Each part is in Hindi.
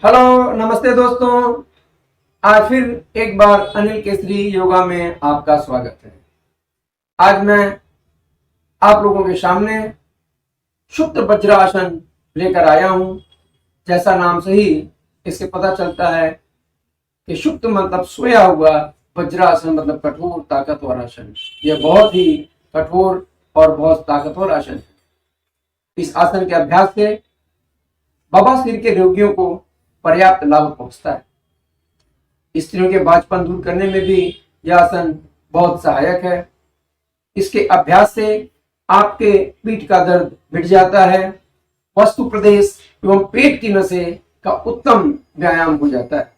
हेलो, नमस्ते दोस्तों। आज फिर एक बार अनिल केसरी योगा में आपका स्वागत है। आज मैं आप लोगों के सामने सुप्त वज्रासन लेकर आया हूं। जैसा नाम से ही इससे पता चलता है कि सुप्त मतलब सोया हुआ, वज्रासन मतलब कठोर ताकतवर आसन। यह बहुत ही कठोर और बहुत ताकतवर आसन है। इस आसन के अभ्यास से बवासीर के रोगियों को पर्याप्त लाभ पहुंचता है। स्त्रियों के बांझपन दूर करने में भी यह आसन बहुत सहायक है। इसके अभ्यास से आपके पीठ का दर्द मिट जाता है। वस्तु प्रदेश एवं पेट की नसें का उत्तम व्यायाम हो जाता है।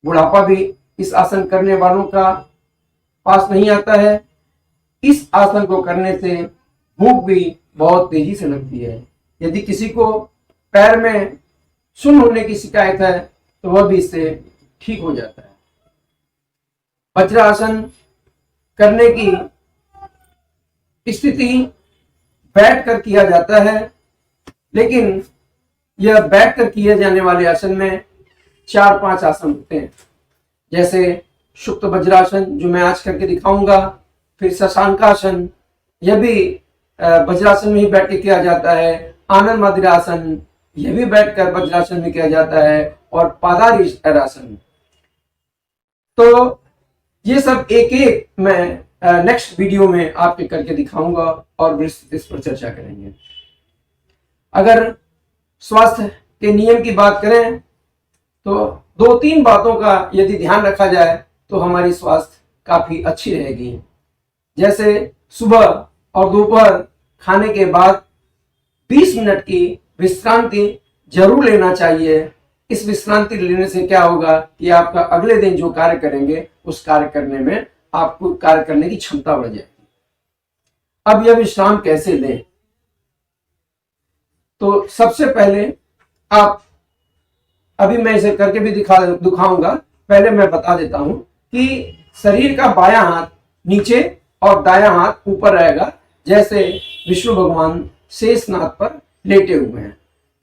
बुढ़ापा भी इस आसन करने वालों का पास नहीं आता है। इस आसन को करने से भूख भी बहुत तेजी से लगती है। यदि किसी को पैर में सुन्न होने की शिकायत है तो वह भी इससे ठीक हो जाता है। वज्रासन करने की स्थिति बैठकर किया जाता है, लेकिन यह बैठकर किए जाने वाले आसन में 4-5 आसन होते हैं। जैसे सुप्त वज्रासन जो मैं आज करके दिखाऊंगा, फिर शशांकासन, यह भी वज्रासन में ही बैठ के किया जाता है। आनंद मदिरासन, यह भी बैठकर वज्रासन में किया जाता है। और पादारीश्वरासन। तो ये सब एक एक मैं नेक्स्ट वीडियो में आपके करके दिखाऊंगा और इस पर चर्चा करेंगे। अगर स्वास्थ्य के नियम की बात करें तो 2-3 बातों का यदि ध्यान रखा जाए तो हमारी स्वास्थ्य काफी अच्छी रहेगी। जैसे सुबह और दोपहर खाने के बाद 20 मिनट की विश्रांति जरूर लेना चाहिए। इस विश्रांति लेने से क्या होगा कि आपका अगले दिन जो कार्य करेंगे उस कार्य करने में आपको कार्य करने की क्षमता बढ़ जाएगी। अब यह विश्राम कैसे लें? तो सबसे पहले आप, अभी मैं इसे करके भी दिखाऊंगा, पहले मैं बता देता हूं कि शरीर का बायां हाथ नीचे और दायां हाथ ऊपर रहेगा, जैसे विष्णु भगवान शेषनाग पर लेटे हुए हैं।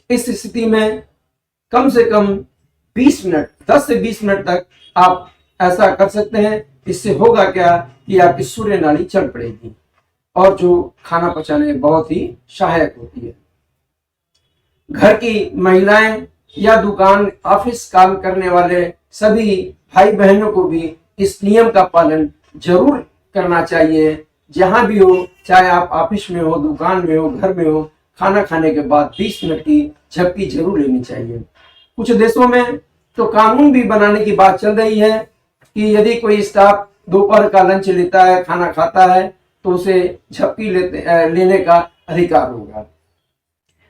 इस स्थिति में कम से कम 20 मिनट, 10 से 20 मिनट तक आप ऐसा कर सकते हैं। इससे होगा क्या कि आपकी सूर्य नाड़ी चल पड़ेगी और जो खाना पचाने में बहुत ही सहायक होती है। घर की महिलाएं या दुकान ऑफिस काम करने वाले सभी भाई बहनों को भी इस नियम का पालन जरूर करना चाहिए। जहां भी हो, चाहे आप ऑफिस में हो, दुकान में हो, घर में हो, खाना खाने के बाद 20 मिनट की झपकी जरूर लेनी चाहिए। कुछ देशों में तो कानून भी बनाने की बात चल रही है कि यदि कोई स्टाफ दोपहर का लंच लेता है, खाना खाता है, तो उसे झपकी लेने का अधिकार होगा।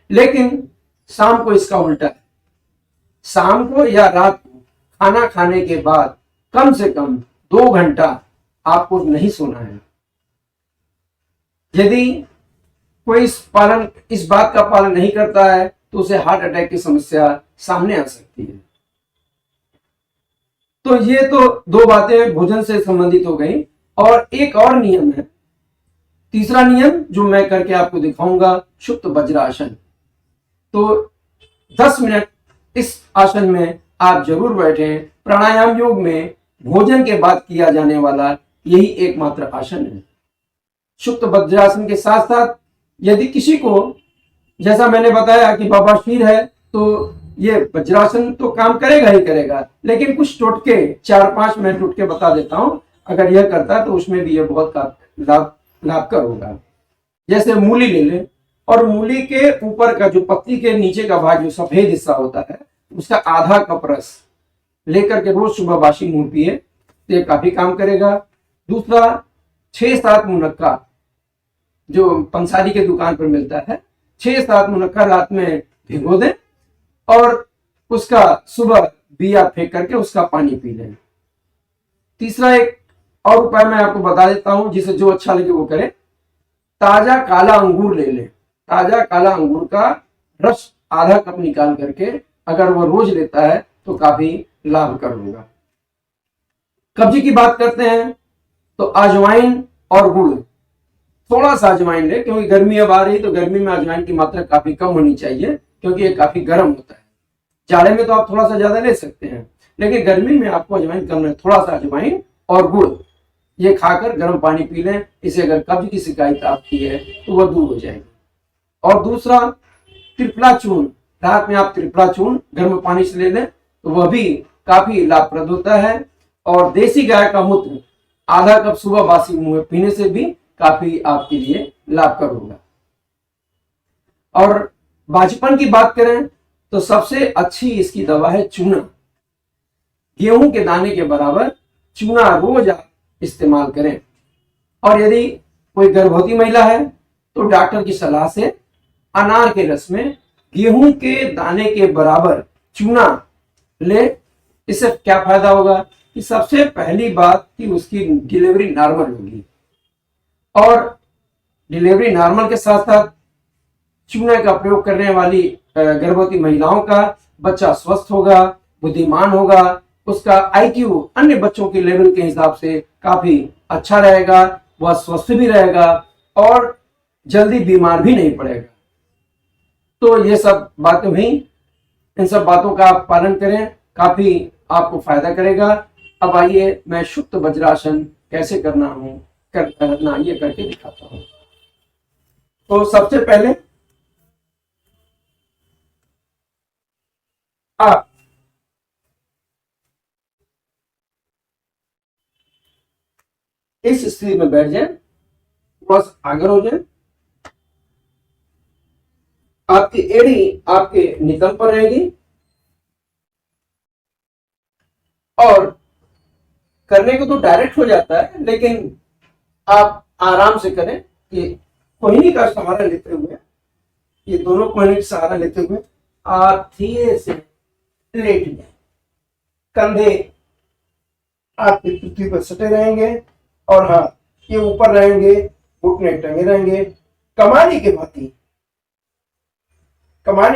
लेकिन शाम को इसका उल्टा है। शाम को या रात को खाना खाने के बाद कम से कम 2 घंटा आपको नहीं सोना है। यदि कोई इस बात का पालन नहीं करता है तो उसे हार्ट अटैक की समस्या सामने आ सकती है। तो ये तो 2 बातें भोजन से संबंधित हो गई। और एक और नियम है, तीसरा नियम जो मैं करके आपको दिखाऊंगा, सुप्त वज्रासन। तो 10 मिनट इस आसन में आप जरूर बैठें। प्राणायाम योग में भोजन के बाद किया जाने वाला यही एकमात्र आसन है। सुप्त वज्रासन के साथ साथ यदि किसी को, जैसा मैंने बताया कि बवासीर है, तो ये वज्रासन तो काम करेगा ही करेगा, लेकिन कुछ टोटके 4-5 मैं टोटके बता देता हूं। अगर यह करता है तो उसमें भी यह बहुत लाभकर होगा। जैसे मूली ले ले और मूली के ऊपर का जो पत्ती के नीचे का भाग, जो सफेद हिस्सा होता है, उसका आधा कप रस लेकर के रोज सुबह बासी मुंह पिए तो ये काफी काम करेगा। दूसरा, 6-7 मुनक्का जो पंसारी के दुकान पर मिलता है, 6-7 मुनक्का रात में भिगो दें और उसका सुबह बिया फेंक करके उसका पानी पी लें। तीसरा एक और उपाय मैं आपको बता देता हूं, जिसे जो अच्छा लगे वो करें। ताजा काला अंगूर ले लें। ताजा काला अंगूर का रस आधा कप निकाल करके अगर वो रोज लेता है तो काफी लाभकर होगा। कब्जी की बात करते हैं तो अजवाइन और गुड़, थोड़ा सा अजवाइन ले, क्योंकि गर्मी अब आ रही है तो गर्मी में अजवाइन की मात्रा काफी कम होनी चाहिए, क्योंकि ये काफी गर्म होता है। जाड़े में तो आप थोड़ा सा ज्यादा ले सकते हैं, लेकिन गर्मी में आपको अजवाइन कम है, थोड़ा सा अजवाइन और गुड़ ये खाकर गर्म पानी पी लें। इससे अगर कब्ज की शिकायत आपकी है तो वह दूर हो जाएगी। और दूसरा त्रिफला चूर्ण, रात में आप त्रिफला चूर्ण गर्म पानी से ले लें तो वह भी काफी लाभप्रद होता है। और देसी गाय का मूत्र आधा कप सुबह बासी मुंह में पीने से भी काफी आपके लिए लाभकर होगा। और बांझपन की बात करें तो सबसे अच्छी इसकी दवा है चूना। गेहूं के दाने के बराबर चूना रोज आप इस्तेमाल करें। और यदि कोई गर्भवती महिला है तो डॉक्टर की सलाह से अनार के रस में गेहूं के दाने के बराबर चूना ले। इससे क्या फायदा होगा कि सबसे पहली बात कि उसकी डिलीवरी नॉर्मल होगी, और डिलीवरी नॉर्मल के साथ साथ चूने का प्रयोग करने वाली गर्भवती महिलाओं का बच्चा स्वस्थ होगा, बुद्धिमान होगा, उसका आईक्यू अन्य बच्चों के लेवल के हिसाब से काफी अच्छा रहेगा, वह स्वस्थ भी रहेगा और जल्दी बीमार भी नहीं पड़ेगा। तो ये सब बातें हुई, इन सब बातों का आप पालन करें, काफी आपको फायदा करेगा। अब आइए मैं सुप्त वज्रासन कैसे करना ये करके दिखाता हूं। तो सबसे पहले आप इस स्थिति में बैठ जाएं, बस आगे हो जाए, आपकी एड़ी आपके नितंब पर रहेगी और करने को तो डायरेक्ट हो जाता है, लेकिन आप आराम से करें कि कोहनी का सहारा लेते हुए, ये दोनों कोहनी का सहारा लेते हुए आप धीरे से लेट जाए। कंधे आपकी पृथ्वी पर सटे रहेंगे और हाथ ये ऊपर रहेंगे, घुटने टंगे रहेंगे। कमानी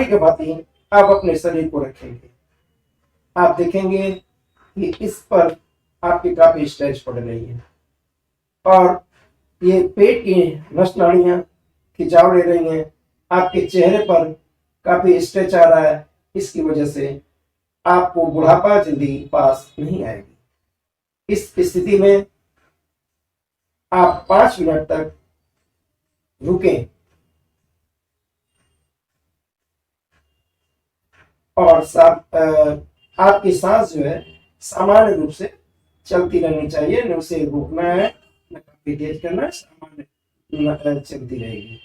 के भांति आप अपने शरीर को रखेंगे। आप देखेंगे कि इस पर आपकी काफी स्ट्रेच पड़ रही है और ये पेट की नस नाड़ियां खिंचाव ले रही हैं। आपके चेहरे पर काफी स्ट्रेच आ रहा है, इसकी वजह से आपको बुढ़ापा जल्दी पास नहीं आएगी। इस स्थिति में आप 5 मिनट तक रुकें और आपकी सांस जो है सामान्य रूप से चलती रहनी चाहिए, न उसे रोकना है न काफी तेज करना है, सामान्य चलती रहेगी।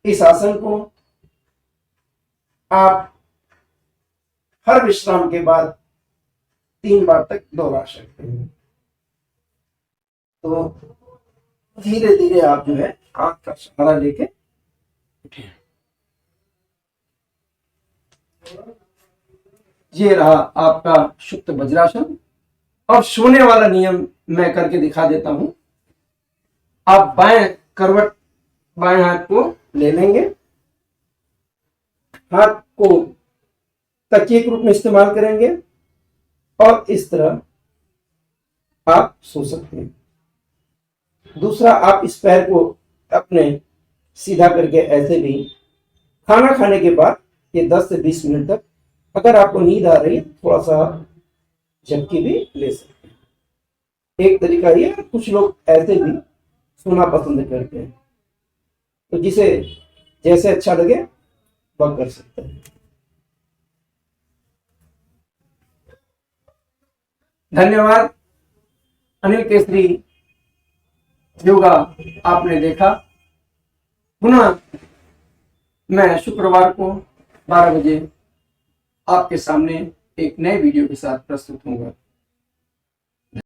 इस आसन को आप हर विश्राम के बाद 3 बार तक दोहरा सकते हैं। तो धीरे धीरे आप जो है आंख का सहारा लेके उठे। ये रहा आपका सुप्त वज्रासन। अब सोने वाला नियम मैं करके दिखा देता हूं। आप बाएं हाथ को ले लेंगे, हाथ को तकिए के रूप में इस्तेमाल करेंगे और इस तरह आप सो सकते हैं। दूसरा, आप इस पैर को अपने सीधा करके ऐसे भी खाना खाने के बाद ये 10 से 20 मिनट तक, अगर आपको नींद आ रही है थोड़ा सा झपकी भी ले सकते हैं। एक तरीका ये, कुछ लोग ऐसे भी सोना पसंद करते हैं, तो जिसे जैसे अच्छा लगे वह कर सकते हैं। धन्यवाद। अनिल केसरी योगा आपने देखा। पुनः मैं शुक्रवार को 12 बजे आपके सामने एक नए वीडियो के साथ प्रस्तुत होऊंगा।